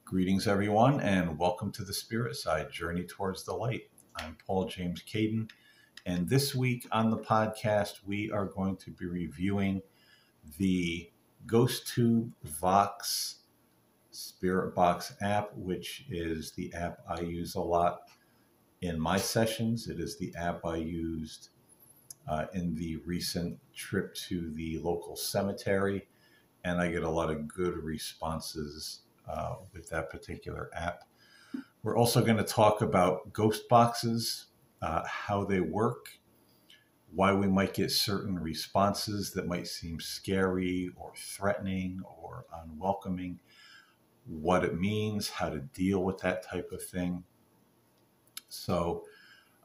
Greetings, everyone, and welcome to the Spirit Side Journey Towards the Light. I'm Paul James Caden, and this week on the podcast, we are going to be reviewing the GhostTube Vox Spirit Box app, which is the app I use a lot in my sessions. It is the app I used in the recent trip to the local cemetery, and I get a lot of good responses with that particular app. We're also going to talk about ghost boxes, how they work, why we might get certain responses that might seem scary or threatening or unwelcoming, what it means, how to deal with that type of thing. So,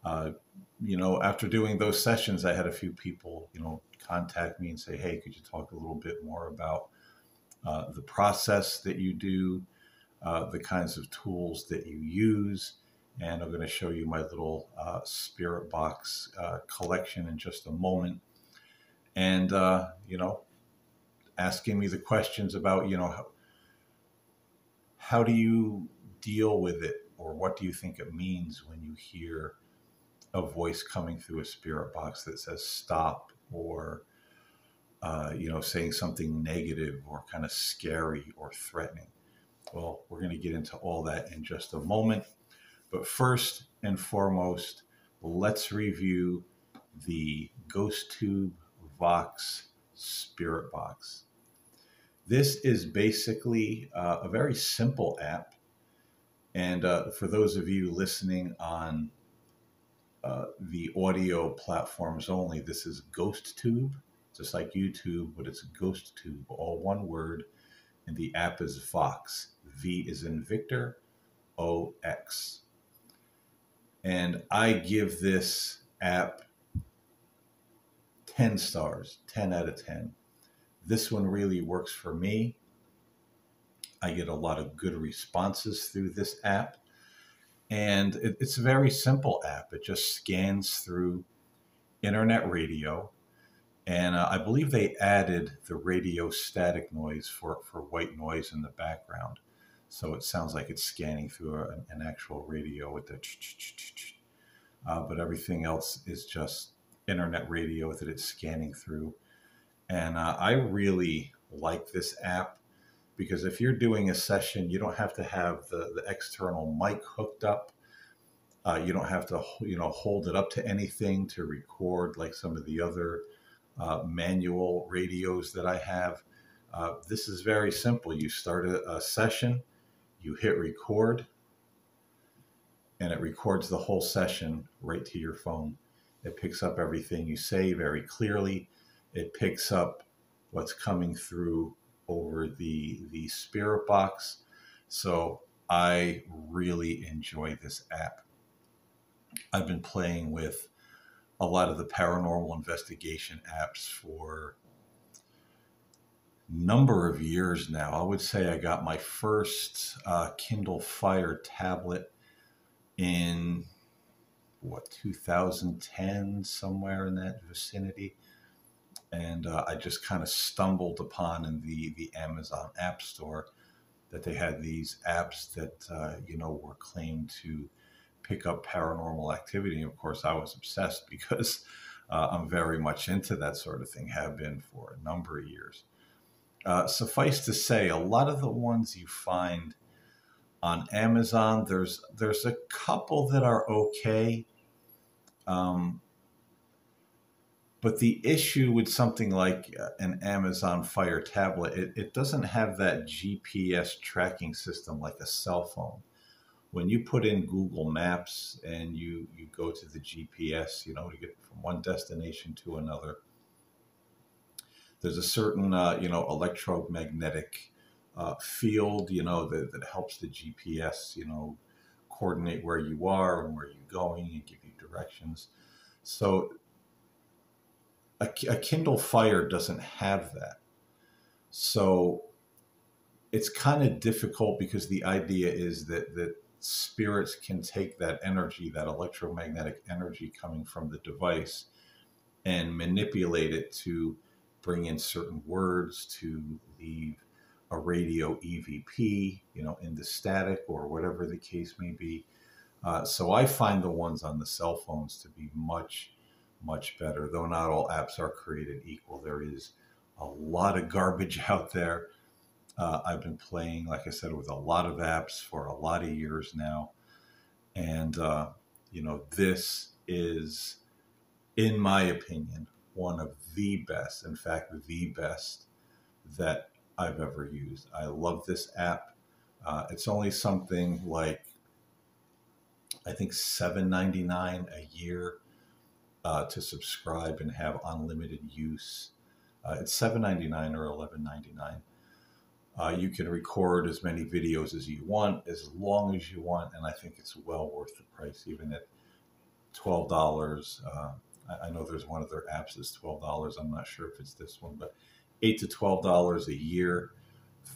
after doing those sessions, I had a few people, contact me and say, hey, could you talk a little bit more about the process that you do, the kinds of tools that you use. And I'm going to show you my little spirit box collection in just a moment. And, asking me the questions about, how do you deal with it, or what do you think it means when you hear a voice coming through a spirit box that says stop, or saying something negative or kind of scary or threatening. Well, we're going to get into all that in just a moment. But first and foremost, let's review the GhostTube Vox Spirit Box. This is basically a very simple app. And for those of you listening on the audio platforms only, this is GhostTube, just like YouTube, but it's GhostTube, all one word, and the app is Vox. V is in Victor, O-X. And I give this app 10 stars, 10 out of 10. This one really works for me. I get a lot of good responses through this app. And it's a very simple app. It just scans through internet radio. And I believe they added the radio static noise for white noise in the background. So it sounds like it's scanning through an actual radio with the but everything else is just internet radio that it's scanning through. And I really like this app because if you're doing a session, you don't have to have the external mic hooked up. You don't have to, hold it up to anything to record like some of the other manual radios that I have. This is very simple. You start a session, you hit record, and it records the whole session right to your phone. It picks up everything you say very clearly. It picks up what's coming through over the spirit box. So I really enjoy this app. I've been playing with a lot of the paranormal investigation apps for a number of years now. I would say I got my first Kindle Fire tablet in 2010, somewhere in that vicinity. And I just kind of stumbled upon in the Amazon App Store that they had these apps that, were claimed to pick up paranormal activity. And of course, I was obsessed because I'm very much into that sort of thing, have been for a number of years. Suffice to say, a lot of the ones you find on Amazon, there's a couple that are okay. But the issue with something like an Amazon Fire tablet, it doesn't have that GPS tracking system like a cell phone. When you put in Google Maps and you go to the GPS, to get from one destination to another, there's a certain, electromagnetic field, that helps the GPS, coordinate where you are and where you're going and give you directions. So a Kindle Fire doesn't have that. So it's kind of difficult because the idea is that spirits can take that energy, that electromagnetic energy coming from the device, and manipulate it to bring in certain words, to leave a radio EVP, in the static or whatever the case may be. So I find the ones on the cell phones to be much, much better, though not all apps are created equal. There is a lot of garbage out there. I've been playing, like I said, with a lot of apps for a lot of years now. And, this is, in my opinion, one of the best, in fact, the best that I've ever used. I love this app. It's only something like, I think, $7.99 a year to subscribe and have unlimited use. It's $7.99 or $11.99. You can record as many videos as you want, as long as you want, and I think it's well worth the price, even at $12. I know there's one of their apps that's $12. I'm not sure if it's this one, but $8 to $12 a year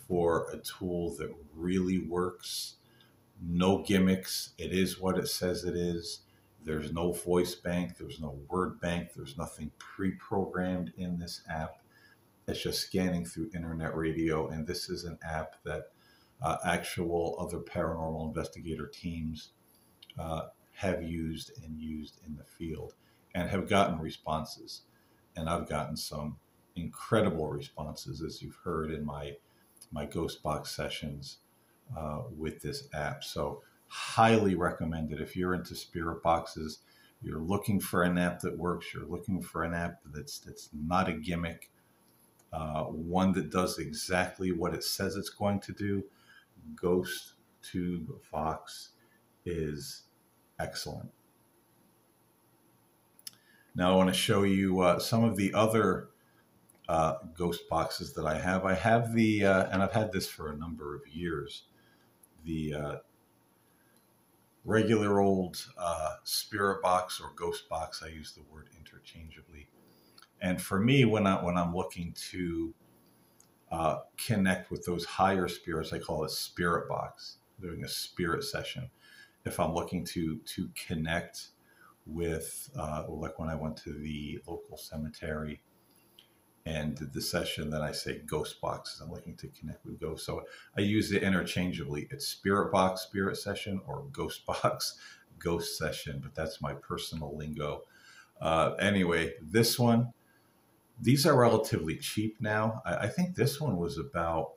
for a tool that really works. No gimmicks. It is what it says it is. There's no voice bank. There's no word bank. There's nothing pre-programmed in this app. It's just scanning through internet radio. And this is an app that actual other paranormal investigator teams have used and used in the field and have gotten responses. And I've gotten some incredible responses, as you've heard in my Ghost Box sessions with this app. So highly recommend it. If you're into spirit boxes, you're looking for an app that works, you're looking for an app that's not a gimmick, one that does exactly what it says it's going to do, GhostTube Vox is excellent. Now I want to show you some of the other ghost boxes that I have. I have the, and I've had this for a number of years, the regular old spirit box or ghost box. I use the word interchangeably. And for me, when I'm looking to connect with those higher spirits, I call it spirit box, doing a spirit session. If I'm looking to connect with, like when I went to the local cemetery and did the session, then I say ghost boxes. I'm looking to connect with ghosts. So I use it interchangeably. It's spirit box, spirit session, or ghost box, ghost session, but that's my personal lingo. Anyway, this one, these are relatively cheap now. I think this one was about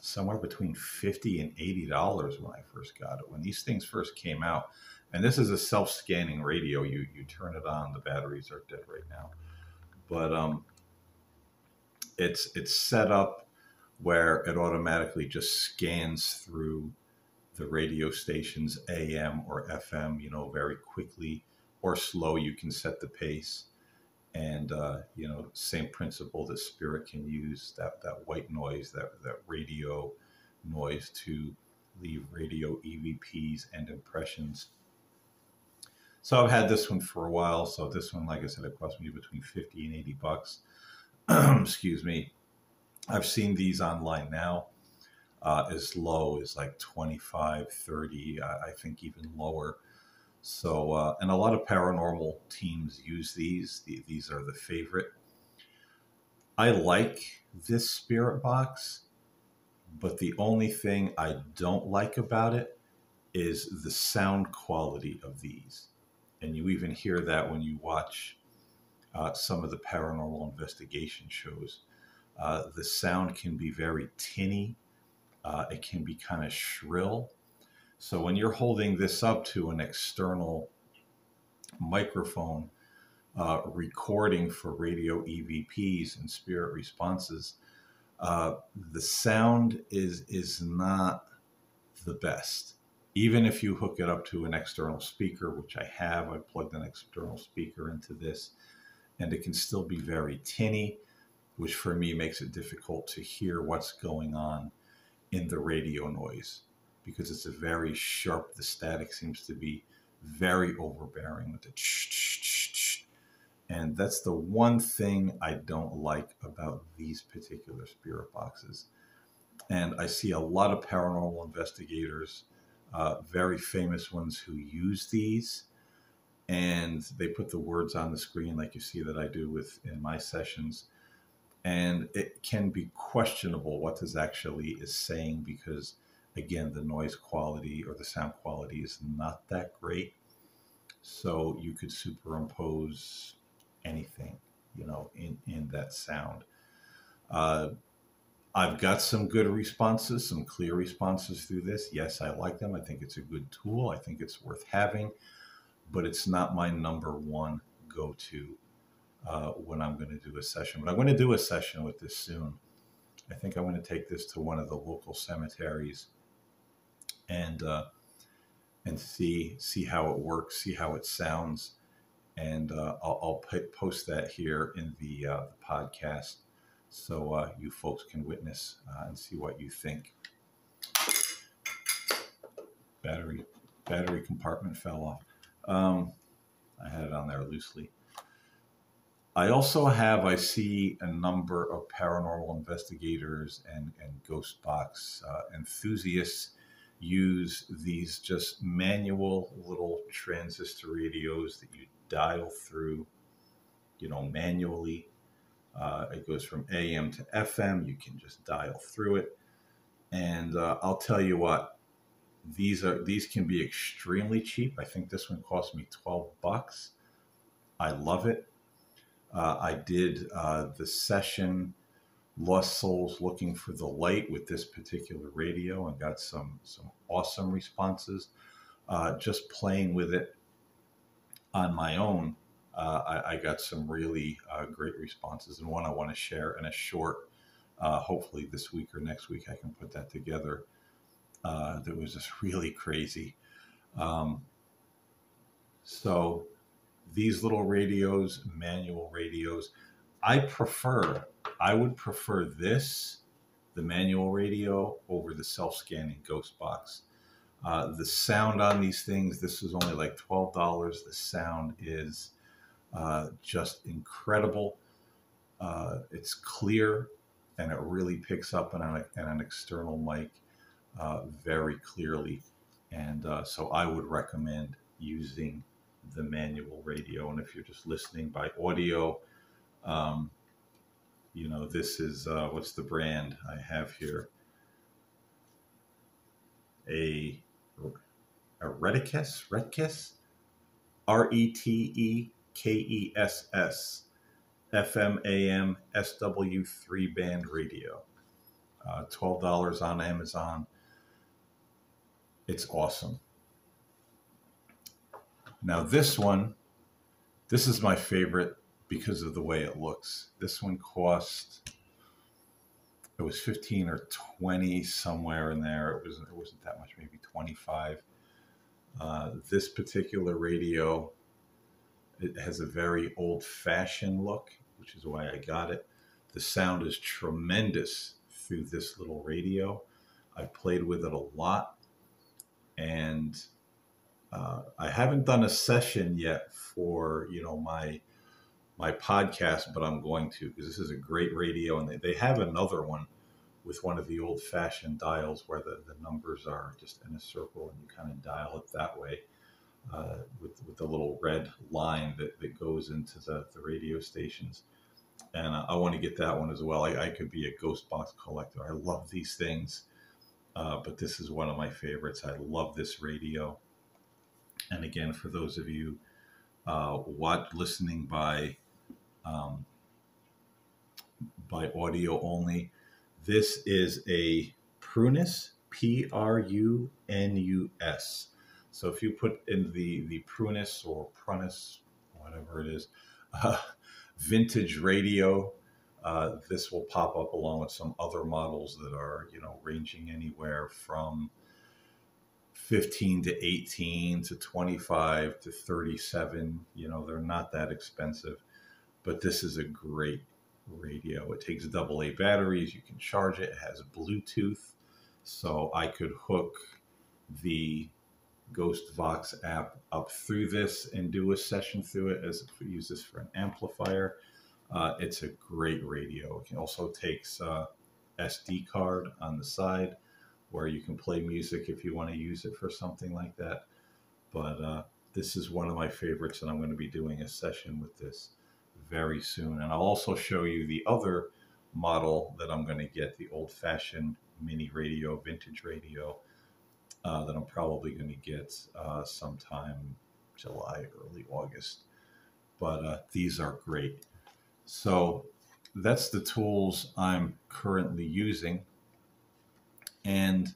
somewhere between $50 and $80 when I first got it, when these things first came out. And this is a self-scanning radio. You turn it on, the batteries are dead right now. But it's set up where it automatically just scans through the radio stations, AM or FM, very quickly or slow. You can set the pace. And, same principle that spirit can use, that white noise, that radio noise to leave radio EVPs and impressions. So I've had this one for a while. So this one, like I said, it cost me between $50 and $80. Excuse me. I've seen these online now as low as like 25, 30, I think even lower. So, and a lot of paranormal teams use these. These are the favorite. I like this spirit box, but the only thing I don't like about it is the sound quality of these. And you even hear that when you watch some of the paranormal investigation shows. The sound can be very tinny. It can be kind of shrill. So when you're holding this up to an external microphone, recording for radio EVPs and spirit responses, the sound is not the best. Even if you hook it up to an external speaker, which I have, I plugged an external speaker into this, and it can still be very tinny, which for me makes it difficult to hear what's going on in the radio noise, because it's a very sharp, the static seems to be very overbearing with the ch-ch-ch-ch. And that's the one thing I don't like about these particular spirit boxes. And I see a lot of paranormal investigators, very famous ones, who use these, and they put the words on the screen like you see that I do in my sessions. And it can be questionable what this actually is saying because, again, the noise quality or the sound quality is not that great. So you could superimpose anything, in that sound. Uh, I've got some good responses, some clear responses through this. Yes, I like them. I think it's a good tool. I think it's worth having, but it's not my number one go-to when I'm going to do a session. But I'm going to do a session with this soon. I think I'm going to take this to one of the local cemeteries and see how it works, see how it sounds, and I'll post that here in the podcast so you folks can witness and see what you think. Battery compartment fell off. I had it on there loosely. I also I see a number of paranormal investigators and ghost box enthusiasts use these just manual little transistor radios that you dial through, manually. It goes from AM to FM. You can just dial through it. And I'll tell you what, these can be extremely cheap. I think this one cost me $12. I love it. I did the session Lost Souls Looking for the Light with this particular radio and got some awesome responses. Just playing with it on my own, I got some really great responses, and one I want to share in a short, hopefully this week or next week I can put that together. That was just really crazy. So these little radios, manual radios, I would prefer this, the manual radio, over the self-scanning ghost box. The sound on these things, this was only like $12. The sound is just incredible. It's clear, and it really picks up on an external mic very clearly. And so I would recommend using the manual radio. And if you're just listening by audio, this is, what's the brand I have here? A Retekess, Retekess, FM AM SW3 band radio. $12 on Amazon. It's awesome. Now this is my favorite because of the way it looks. This one it was 15 or 20, somewhere in there. It wasn't that much, maybe 25. This particular radio, it has a very old-fashioned look, which is why I got it. The sound is tremendous through this little radio. I played with it a lot, and I haven't done a session yet for my podcast, but I'm going to, because this is a great radio, and they have another one with one of the old-fashioned dials where the numbers are just in a circle, and you kind of dial it that way with the little red line that goes into the radio stations. And I want to get that one as well. I could be a ghost box collector. I love these things, but this is one of my favorites. I love this radio. And again, for those of you listening by audio only, this is a Prunus, Prunus. So if you put in the Prunus or Prunus, whatever it is, vintage radio, this will pop up along with some other models that are, ranging anywhere from 15 to 18 to 25 to 37. They're not that expensive, but this is a great radio. It takes AA batteries. You can charge it. It has Bluetooth, so I could hook the Ghost Vox app up through this and do a session through it, as use this for an amplifier. It's a great radio. It also takes SD card on the side where you can play music if you want to use it for something like that. But this is one of my favorites, and I'm going to be doing a session with this very soon. And I'll also show you the other model that I'm going to get, the old-fashioned mini radio, vintage radio, that I'm probably going to get sometime July, early August. But these are great. So that's the tools I'm currently using. And,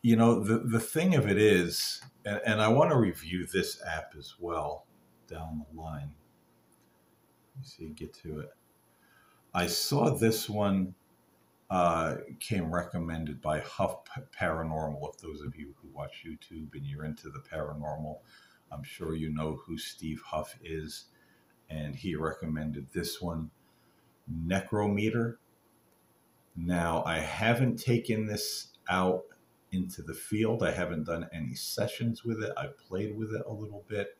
you know, the thing of it is, and I want to review this app as well down the line. Let me see, get to it. I saw this one came recommended by Huff Paranormal. If those of you who watch YouTube and you're into the paranormal, I'm sure you know who Steve Huff is. And he recommended this one, Necrometer. Now, I haven't taken this out into the field. I haven't done any sessions with it. I've played with it a little bit.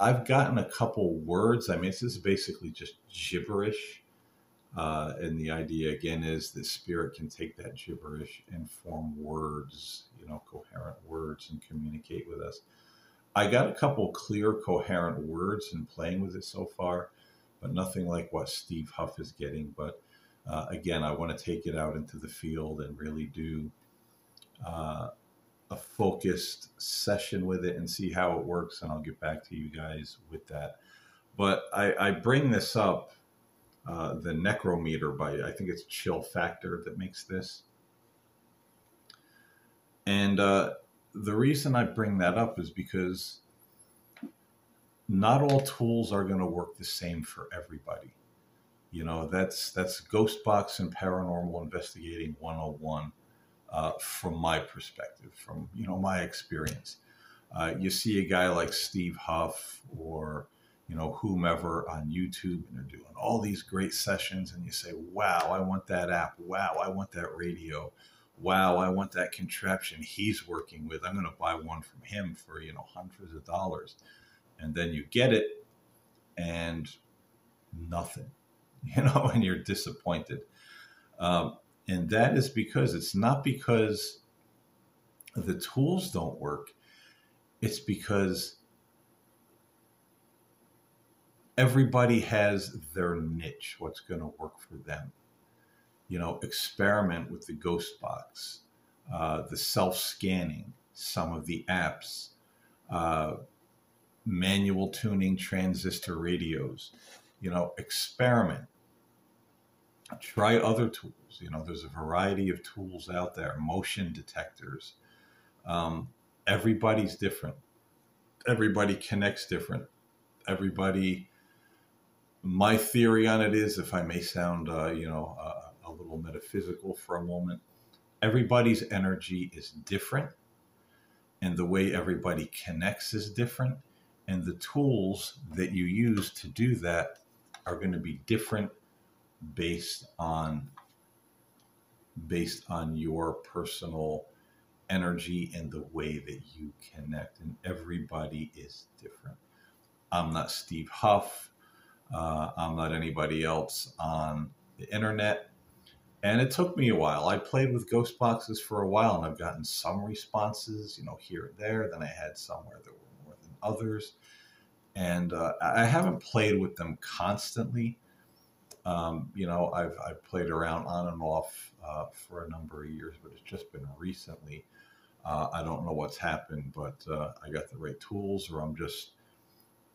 I've gotten a couple words. I mean, this is basically just gibberish. And the idea, again, is the spirit can take that gibberish and form words, you know, coherent words, and communicate with us. I got a couple clear, coherent words in playing with it so far, but nothing like what Steve Huff is getting. But again, I want to take it out into the field and really do a focused session with it and see how it works, and I'll get back to you guys with that. But I bring this up, the Necrometer by, I think it's Chill Factor that makes this. And the reason I bring that up is because not all tools are going to work the same for everybody. You know, that's Ghost Box and Paranormal Investigating 101 from my perspective, from, you know, my experience. You see a guy like Steve Huff or, you know, whomever on YouTube, and they're doing all these great sessions, and you say, wow, I want that app. Wow, I want that radio. Wow, I want that contraption he's working with. I'm going to buy one from him for, you know, hundreds of dollars. And then you get it and nothing, you know, and you're disappointed. And that is because it's not because the tools don't work. It's because everybody has their niche, what's going to work for them. You know, experiment with the Ghost Box, the self-scanning, some of the apps, manual tuning transistor radios. You know, experiment. Try other tools. You know, there's a variety of tools out there, motion detectors. Everybody's different. Everybody connects different. Everybody, my theory on it is, if I may sound, you know, a little metaphysical for a moment, everybody's energy is different, and the way everybody connects is different, and the tools that you use to do that are going to be different based on your personal energy and the way that you connect. And everybody is different. I'm not Steve Huff. I'm not anybody else on the internet. And it took me a while. I played with ghost boxes for a while, and I've gotten some responses, you know, here and there. Then I had some where there were more than others. And I haven't played with them constantly. You know, I've played around on and off for a number of years, but it's just been recently. I don't know what's happened, but I got the right tools, or I'm just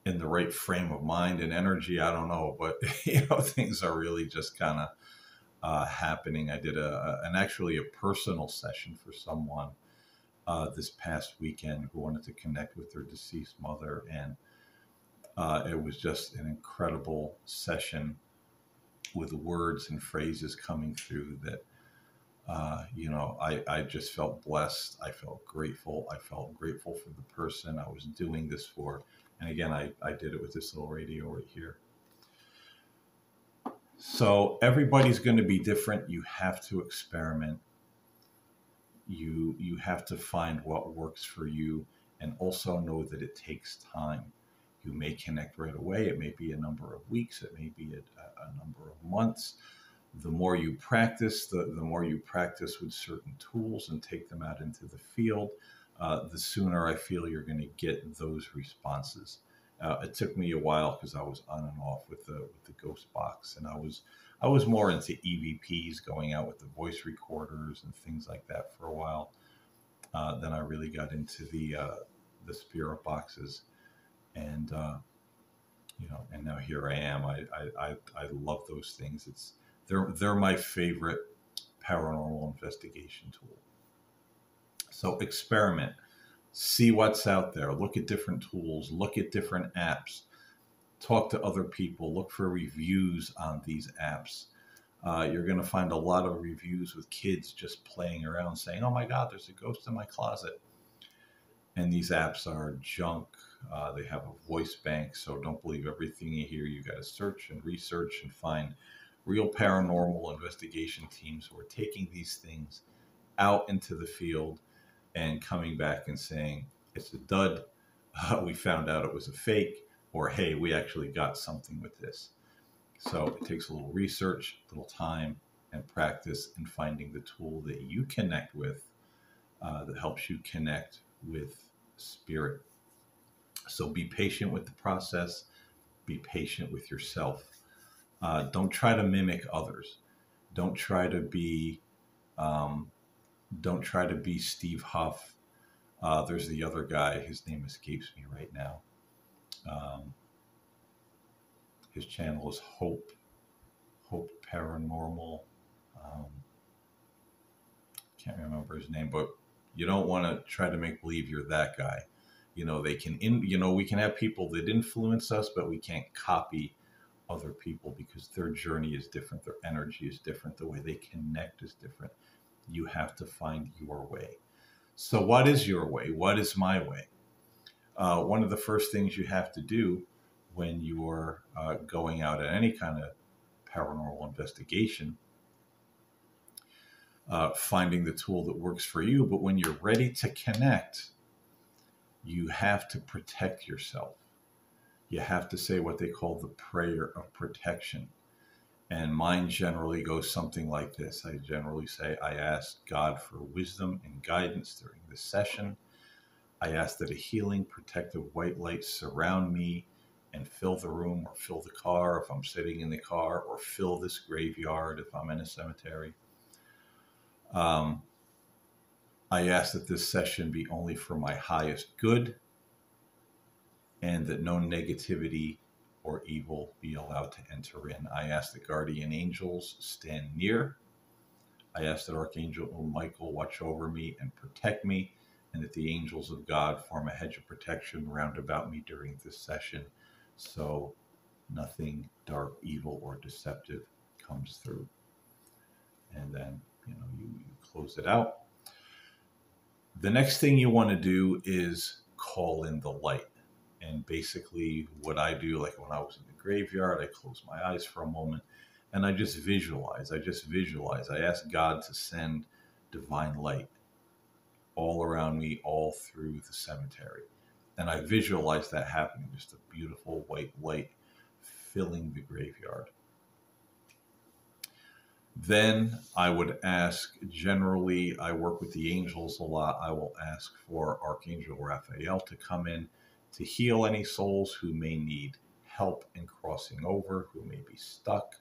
in the right frame of mind and energy. I don't know, but you know, things are really just kind of happening. I did actually a personal session for someone this past weekend who wanted to connect with their deceased mother, and it was just an incredible session with words and phrases coming through that, you know, I just felt blessed. I felt grateful. I felt grateful for the person I was doing this for. And again, I did it with this little radio right here. So everybody's going to be different. You have to experiment. You have to find what works for you, and also know that it takes time. You may connect right away. It may be a number of weeks. It may be a number of months. The more you practice, the more you practice with certain tools and take them out into the field, the sooner I feel you're going to get those responses. It took me a while because I was on and off with the Ghost Box, and I was more into EVPs, going out with the voice recorders and things like that for a while. Then I really got into the spirit boxes, and and now here I am. I love those things. They're my favorite paranormal investigation tool. So experiment, see what's out there, look at different tools, look at different apps, talk to other people, look for reviews on these apps. You're going to find a lot of reviews with kids just playing around saying, oh my God, there's a ghost in my closet. And these apps are junk. They have a voice bank, so don't believe everything you hear. You got to search and research and find real paranormal investigation teams who are taking these things out into the field and coming back and saying, it's a dud. We found out it was a fake, or hey, we actually got something with this. So it takes a little research, a little time, and practice in finding the tool that you connect with that helps you connect with spirit. So be patient with the process. Be patient with yourself. Don't try to mimic others. Don't try to be um, don't try to be Steve Huff. There's the other guy. His name escapes me right now. Um, his channel is Hope Paranormal. Um, can't remember his name, but you don't want to try to make believe you're that guy. They can we can have people that influence us, but we can't copy other people because their journey is different, their energy is different, the way they connect is different. You have to find your way. So what is your way? What is my way? One of the first things you have to do when you're going out at any kind of paranormal investigation, finding the tool that works for you, but when you're ready to connect, you have to protect yourself. You have to say what they call the prayer of protection. And mine generally goes something like this. I generally say, I ask God for wisdom and guidance during this session. I ask that a healing, protective white light surround me and fill the room or fill the car if I'm sitting in the car, or fill this graveyard if I'm in a cemetery. I ask that this session be only for my highest good, and that no negativity or evil be allowed to enter in. I ask that guardian angels stand near. I ask that Archangel Michael watch over me and protect me, and that the angels of God form a hedge of protection round about me during this session, so nothing dark, evil, or deceptive comes through. And then, you close it out. The next thing you want to do is call in the light. And basically what I do, like when I was in the graveyard, I close my eyes for a moment and I just visualize. I ask God to send divine light all around me, all through the cemetery. And I visualize that happening, just a beautiful white light filling the graveyard. Then I would ask, generally, I work with the angels a lot. I will ask for Archangel Raphael to come in to heal any souls who may need help in crossing over, who may be stuck.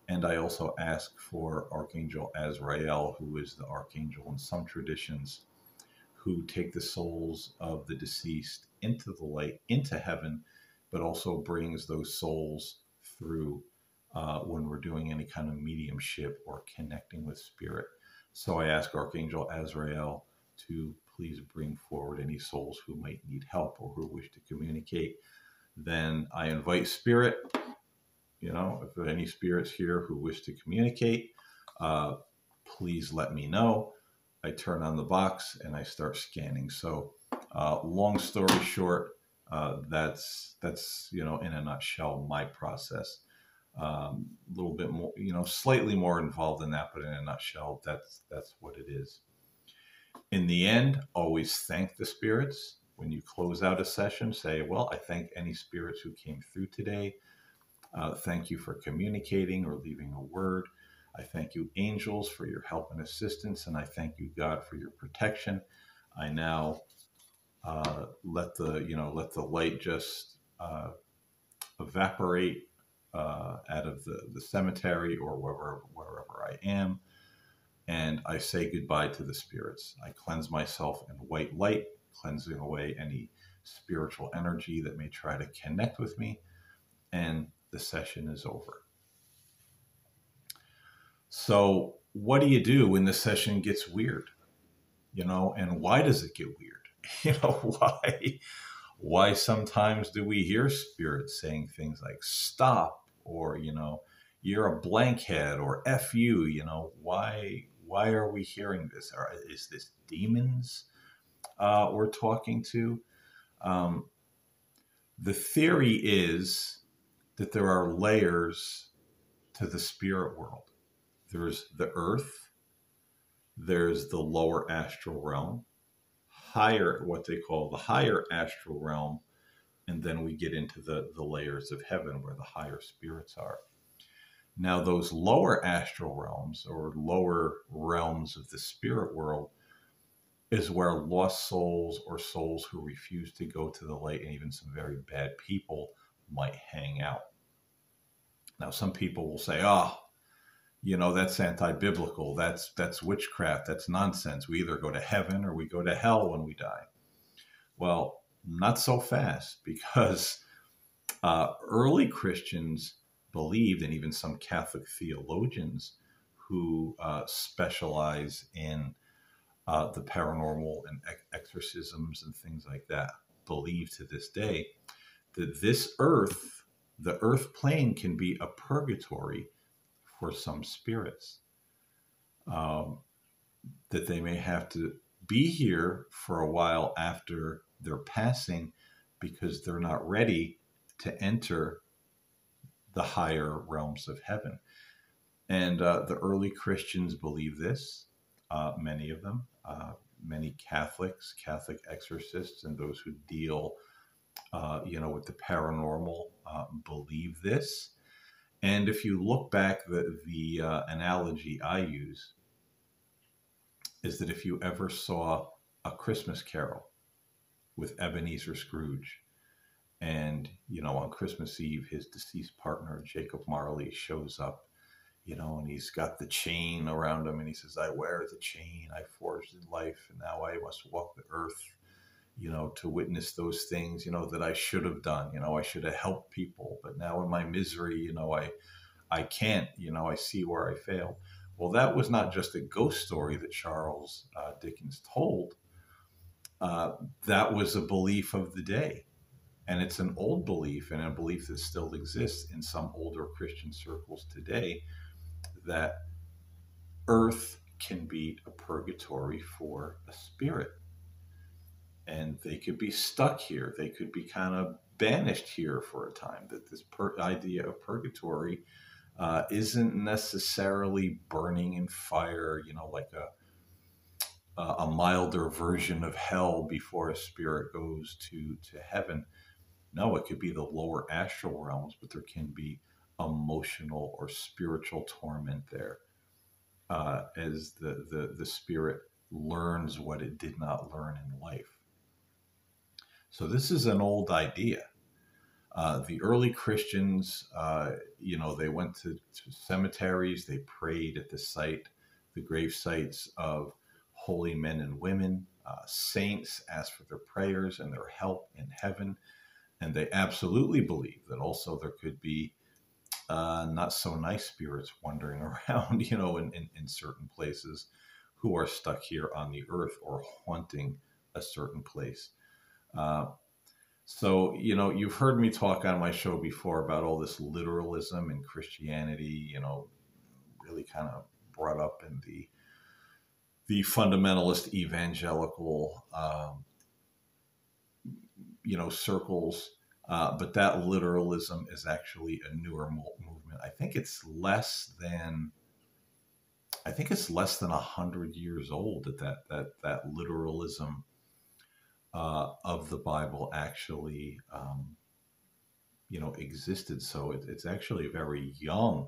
And I also ask for Archangel Azrael, who is the archangel in some traditions, who take the souls of the deceased into the light, into heaven, but also brings those souls through when we're doing any kind of mediumship or connecting with spirit. So I ask Archangel Azrael to please bring forward any souls who might need help or who wish to communicate. Then I invite spirit. If there are any spirits here who wish to communicate, please let me know. I turn on the box and I start scanning. So long story short, that's in a nutshell my process. A little bit more, slightly more involved in that, but in a nutshell, that's what it is. In the end, always thank the spirits. When you close out a session, say, well, I thank any spirits who came through today. Thank you for communicating or leaving a word. I thank you, angels, for your help and assistance, and I thank you, God, for your protection. I now let the light just evaporate out of the cemetery or wherever I am, and I say goodbye to the spirits. I cleanse myself in white light, cleansing away any spiritual energy that may try to connect with me, and the session is over. So what do you do when the session gets weird? And why does it get weird? Why sometimes do we hear spirits saying things like stop, or you're a blankhead, or F you? Why are we hearing this? Is this demons we're talking to? The theory is that there are layers to the spirit world. There's the earth, there's the lower astral realm, what they call the higher astral realm, and then we get into the layers of heaven where the higher spirits are. Now, those lower astral realms, or lower realms of the spirit world, is where lost souls or souls who refuse to go to the light, and even some very bad people, might hang out. Now, some people will say, that's anti-biblical. That's witchcraft. That's nonsense. We either go to heaven or we go to hell when we die. Well, not so fast, because early Christians believed, and even some Catholic theologians who specialize in the paranormal and exorcisms and things like that, believe to this day that the earth plane, can be a purgatory for some spirits, that they may have to be here for a while after their passing, because they're not ready to enter the higher realms of heaven. And the early Christians believe this, many of them, many Catholic exorcists, and those who deal with the paranormal believe this. And if you look back, the analogy I use is that if you ever saw A Christmas Carol with Ebenezer Scrooge, and on Christmas Eve his deceased partner Jacob Marley shows up, and he's got the chain around him, and he says, I wear the chain I forged in life, and now I must walk the earth, to witness those things, that I should have done. I should have helped people, but now in my misery, I can't, I see where I failed. Well, that was not just a ghost story that Charles Dickens told. That was a belief of the day. And it's an old belief, and a belief that still exists in some older Christian circles today, that earth can be a purgatory for a spirit. And they could be stuck here. They could be kind of banished here for a time. That this idea of purgatory isn't necessarily burning in fire, like a milder version of hell before a spirit goes to heaven. No, it could be the lower astral realms, but there can be emotional or spiritual torment there, as the spirit learns what it did not learn in life. So this is an old idea. The early Christians, they went to cemeteries, they prayed at the grave sites of holy men and women, saints, asked for their prayers and their help in heaven. And they absolutely believed that also there could be not so nice spirits wandering around, in certain places, who are stuck here on the earth or haunting a certain place. So, you've heard me talk on my show before about all this literalism in Christianity, really kind of brought up in the fundamentalist evangelical, circles. But that literalism is actually a newer movement. I think it's less than 100 years old that literalism of the Bible actually, existed. So it's actually a very young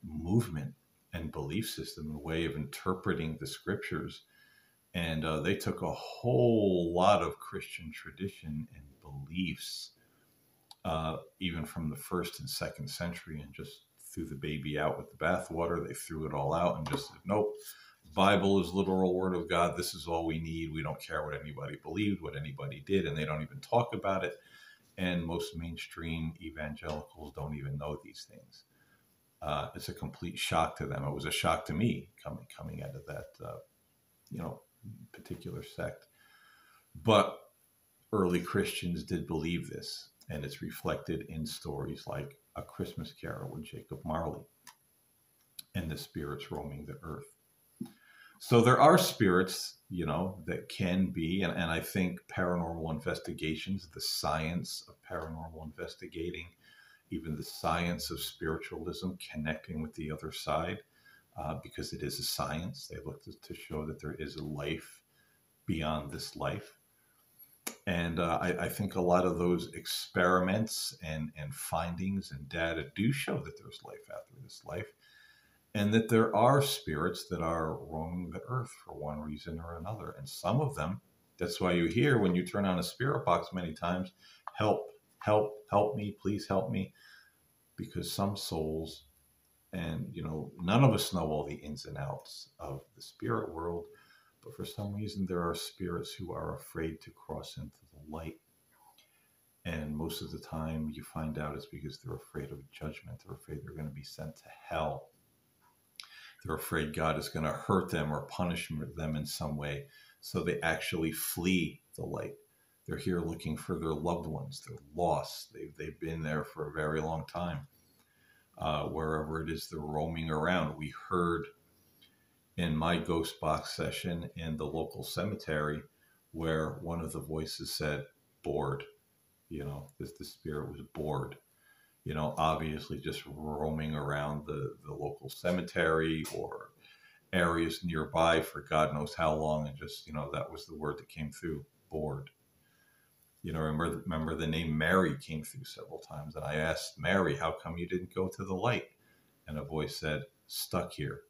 movement and belief system, a way of interpreting the scriptures. And they took a whole lot of Christian tradition and beliefs even from the first and second century, and just threw the baby out with the bathwater. They threw it all out and just said, nope, Bible is literal word of God. This is all we need. We don't care what anybody believed, what anybody did, and they don't even talk about it. And most mainstream evangelicals don't even know these things. It's a complete shock to them. It was a shock to me coming out of that, particular sect. But early Christians did believe this, and it's reflected in stories like A Christmas Carol with Jacob Marley and the spirits roaming the earth. So there are spirits, that can be, and I think paranormal investigations, the science of paranormal investigating, even the science of spiritualism, connecting with the other side, because it is a science. They look to show that there is a life beyond this life. And I think a lot of those experiments and findings and data do show that there's life after this life, and that there are spirits that are roaming the earth for one reason or another. And some of them, that's why you hear when you turn on a spirit box many times, help, help, help me, please help me. Because some souls, and none of us know all the ins and outs of the spirit world, but for some reason there are spirits who are afraid to cross into the light. And most of the time you find out it's because they're afraid of judgment. They're afraid they're going to be sent to hell. They're afraid God is going to hurt them or punish them in some way. So they actually flee the light. They're here looking for their loved ones. They're lost. They've been there for a very long time. Wherever it is they're roaming around. We heard in my ghost box session in the local cemetery where one of the voices said, bored. The spirit was bored. Obviously just roaming around the local cemetery or areas nearby for God knows how long. And just, that was the word that came through, bored. Remember the name Mary came through several times. And I asked Mary, how come you didn't go to the light? And a voice said, stuck here.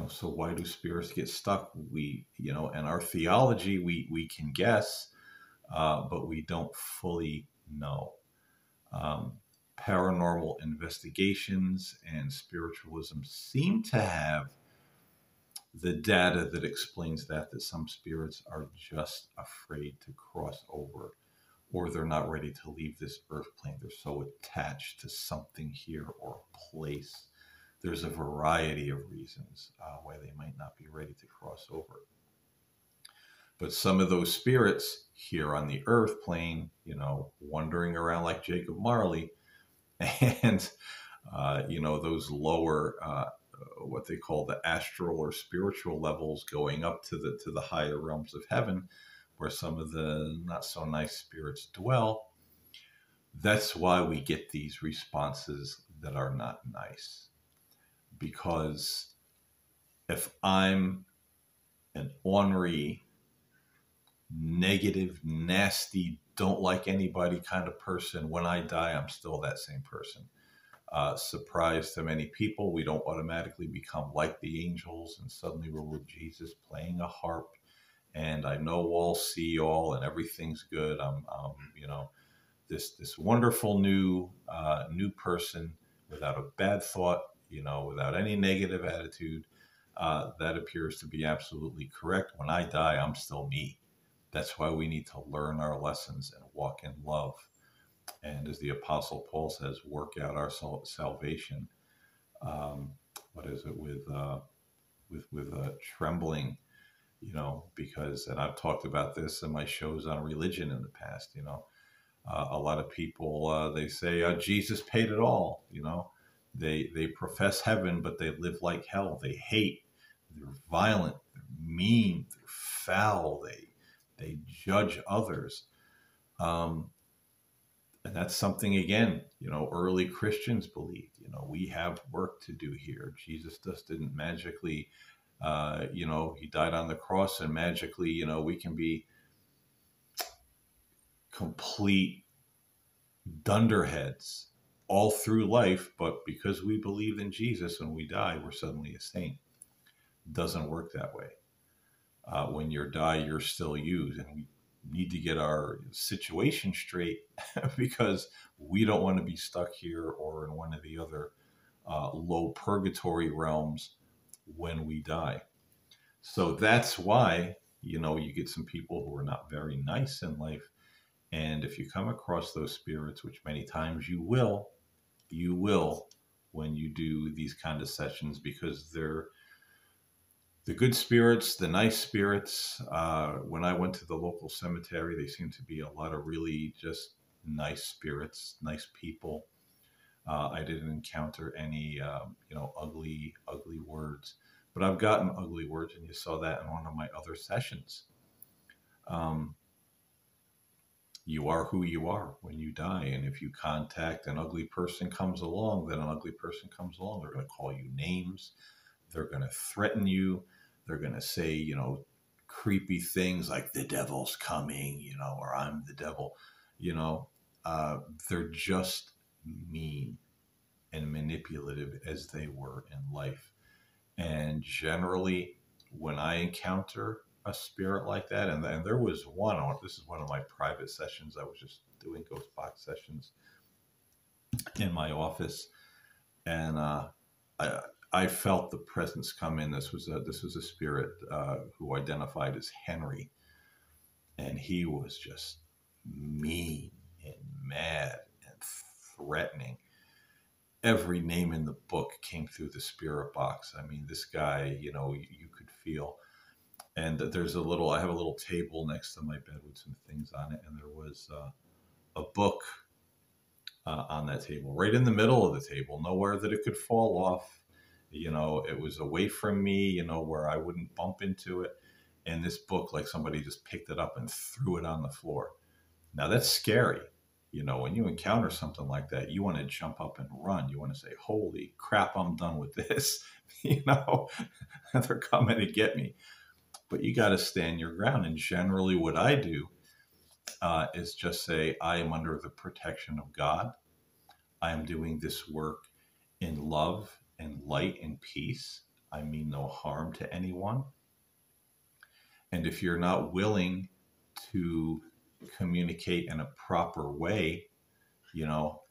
So why do spirits get stuck? And our theology, we can guess, but we don't fully know. Paranormal investigations and spiritualism seem to have the data that explains that some spirits are just afraid to cross over, or they're not ready to leave this earth plane. They're so attached to something here or a place. There's a variety of reasons why they might not be ready to cross over. But some of those spirits here on the earth plane, wandering around like Jacob Marley, and, those lower, what they call the astral or spiritual levels, going up to the higher realms of heaven, where some of the not so nice spirits dwell. That's why we get these responses that are not nice. Because if I'm an ornery, negative, nasty, don't like anybody kind of person, when I die, I'm still that same person. Surprise to many people, we don't automatically become like the angels and suddenly we're with Jesus playing a harp and I know all, see all, and everything's good. I'm this wonderful new person without a bad thought, without any negative attitude. That appears to be absolutely correct. When I die, I'm still me. That's why we need to learn our lessons and walk in love. And as the Apostle Paul says, work out our salvation. With trembling, because, and I've talked about this in my shows on religion in the past, a lot of people, they say, Jesus paid it all, they profess heaven, but they live like hell. They hate, they're violent, they're mean, they're foul, they judge others. And that's something, again, early Christians believed, we have work to do here. Jesus just didn't magically, he died on the cross and magically, we can be complete dunderheads all through life. But because we believe in Jesus, when we die, we're suddenly a saint. It doesn't work that way. When you die, you're still you. And need to get our situation straight because we don't want to be stuck here or in one of the other low purgatory realms when we die. So that's why, you get some people who are not very nice in life. And if you come across those spirits, which many times you will when you do these kind of sessions, because they're the good spirits, the nice spirits. When I went to the local cemetery, they seemed to be a lot of really just nice spirits, nice people. I didn't encounter any, ugly words, but I've gotten ugly words, and you saw that in one of my other sessions. Um, you are who you are when you die, and if you contact an ugly person comes along, then an ugly person comes along. They're going to call you names. They're going to threaten you. They're going to say, creepy things like the devil's coming, or I'm the devil. You know, they're just mean and manipulative as they were in life. And generally, when I encounter a spirit like that, and there was one, this is one of my private sessions. I was just doing Ghost Box sessions in my office, and I felt the presence come in. This was a spirit who identified as Henry, and he was just mean and mad and threatening. Every name in the book came through the spirit box. I mean, this guy, you could feel. And I have a little table next to my bed with some things on it, and there was a book on that table, right in the middle of the table, nowhere that it could fall off. It was away from me, where I wouldn't bump into it. And this book, like somebody just picked it up and threw it on the floor. Now that's scary. When you encounter something like that, you want to jump up and run. You want to say, holy crap, I'm done with this. They're coming to get me. But you got to stand your ground. And generally what I do is just say, I am under the protection of God. I am doing this work in love and light and peace. I mean no harm to anyone. And if you're not willing to communicate in a proper way,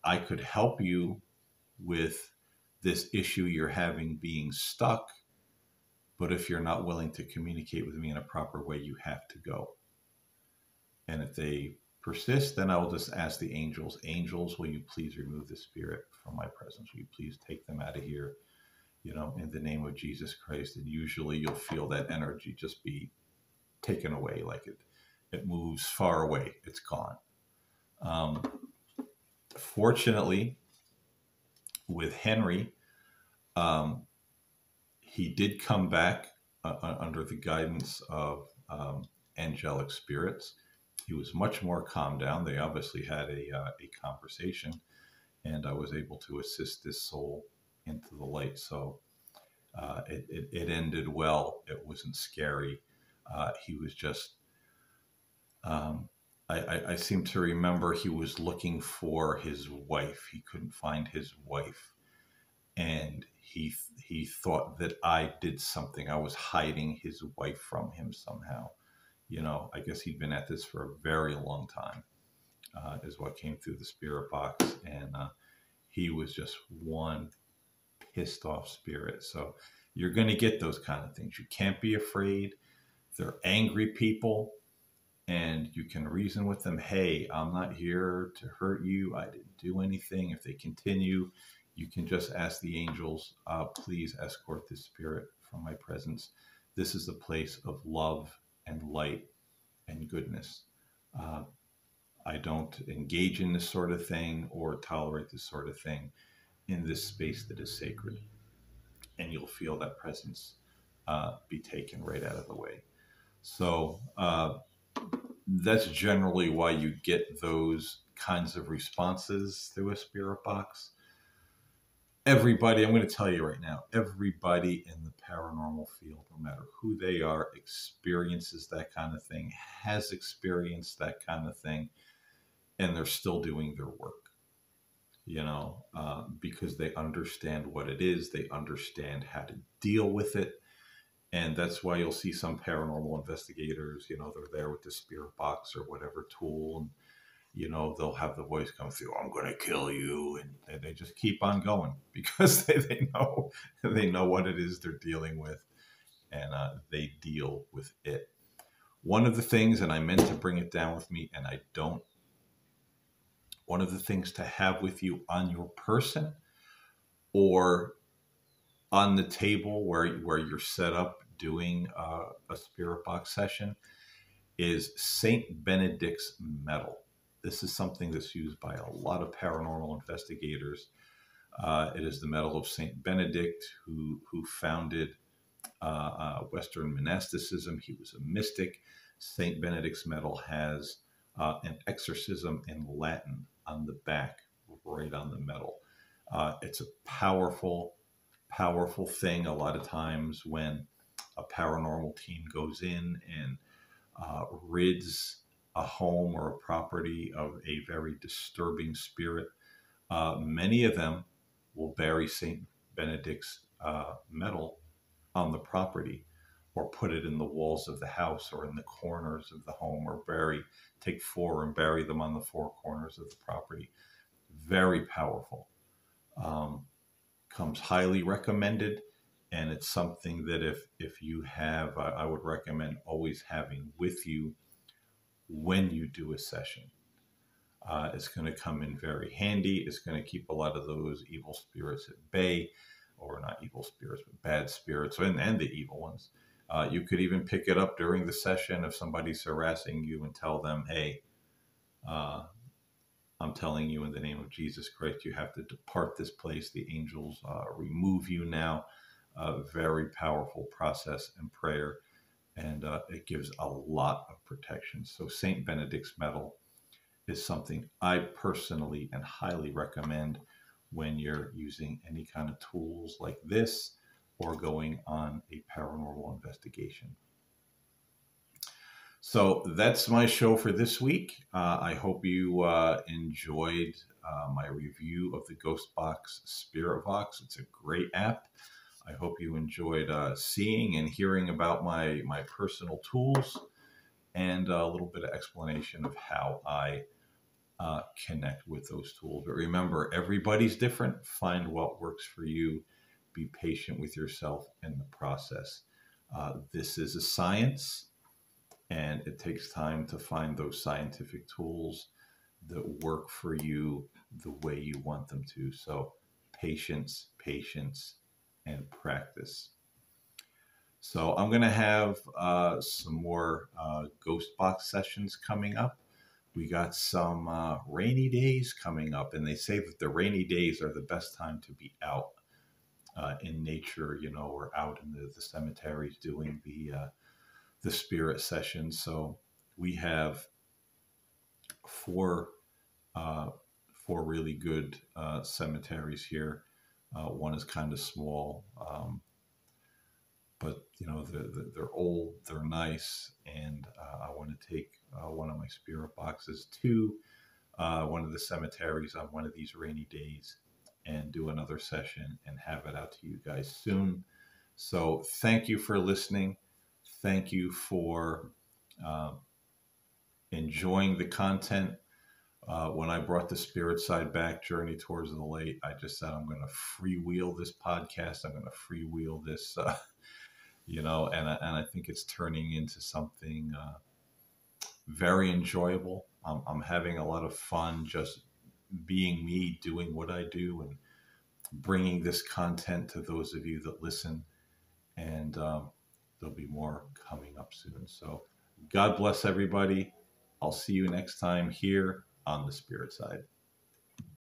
I could help you with this issue you're having being stuck. But if you're not willing to communicate with me in a proper way, you have to go. And if they persist, then I will just ask the angels, will you please remove the spirit from my presence? Will you please take them out of here, in the name of Jesus Christ? And usually you'll feel that energy just be taken away, like it moves far away. It's gone. Fortunately, with Henry, he did come back under the guidance of angelic spirits. He was much more calmed down. They obviously had a conversation, and I was able to assist this soul into the light. So it ended well. It wasn't scary. He was just, I seem to remember he was looking for his wife. He couldn't find his wife. And he thought that I did something. I was hiding his wife from him somehow. I guess he'd been at this for a very long time, is what came through the spirit box. And he was just one pissed off spirit. So you're going to get those kind of things. You can't be afraid. They're angry people, and you can reason with them. Hey, I'm not here to hurt you. I didn't do anything. If they continue, you can just ask the angels, please escort this spirit from my presence. This is a place of love and light and goodness. I don't engage in this sort of thing or tolerate this sort of thing in this space that is sacred. And you'll feel that presence be taken right out of the way. So that's generally why you get those kinds of responses through a spirit box. Everybody, I'm going to tell you right now, everybody in the paranormal field, no matter who they are, experiences that kind of thing, has experienced that kind of thing, and they're still doing their work, because they understand what it is, they understand how to deal with it, And that's why you'll see some paranormal investigators, you know, they're there with the spirit box or whatever tool, and you know, they'll have the voice come through, I'm going to kill you. And they just keep on going because they know what it is they're dealing with, and they deal with it. One of the things, and I meant to bring it down with me, and I don't, one of the things to have with you on your person or on the table where you're set up doing a spirit box session is Saint Benedict's medal. This is something that's used by a lot of paranormal investigators. It is the medal of Saint Benedict, who founded Western monasticism. He was a mystic. Saint Benedict's medal has an exorcism in Latin on the back, right on the medal. It's a powerful, powerful thing. A lot of times when a paranormal team goes in and rids a home or a property of a very disturbing spirit, many of them will bury St. Benedict's medal on the property, or put it in the walls of the house or in the corners of the home, or take 4 and bury them on the 4 corners of the property. Very powerful. Comes highly recommended. And it's something that if you have, I would recommend always having with you when you do a session. It's going to come in very handy. It's going to keep a lot of those evil spirits at bay, or not evil spirits, but bad spirits, and the evil ones. You could even pick it up during the session if somebody's harassing you and tell them, hey, I'm telling you in the name of Jesus Christ, you have to depart this place. The angels remove you now. Very powerful process and prayer, and it gives a lot of protection. So Saint Benedict's medal is something I personally and highly recommend when you're using any kind of tools like this or going on a paranormal investigation. So that's my show for this week. I hope you enjoyed my review of the GhostBox Spirit Vox. It's a great app. I hope you enjoyed seeing and hearing about my personal tools, and a little bit of explanation of how I connect with those tools. But remember, everybody's different. Find what works for you. Be patient with yourself in the process. This is a science, and it takes time to find those scientific tools that work for you the way you want them to. So patience, patience, and practice. So I'm going to have some more ghost box sessions coming up. We got some rainy days coming up, and they say that the rainy days are the best time to be out in nature, you know, or out in the cemeteries doing the spirit sessions. So we have four really good cemeteries here. One is kind of small, but you know, they're old, they're nice, and I want to take one of my spirit boxes to one of the cemeteries on one of these rainy days and do another session and have it out to you guys soon. So thank you for listening. Thank you for enjoying the content. When I brought the spirit side back, Journey Towards the Light, I just said I'm going to freewheel this podcast. I'm going to freewheel this, you know, and I think it's turning into something very enjoyable. I'm having a lot of fun just being me, doing what I do, and bringing this content to those of you that listen. And there'll be more coming up soon. So God bless everybody. I'll see you next time here on the Spirit Side.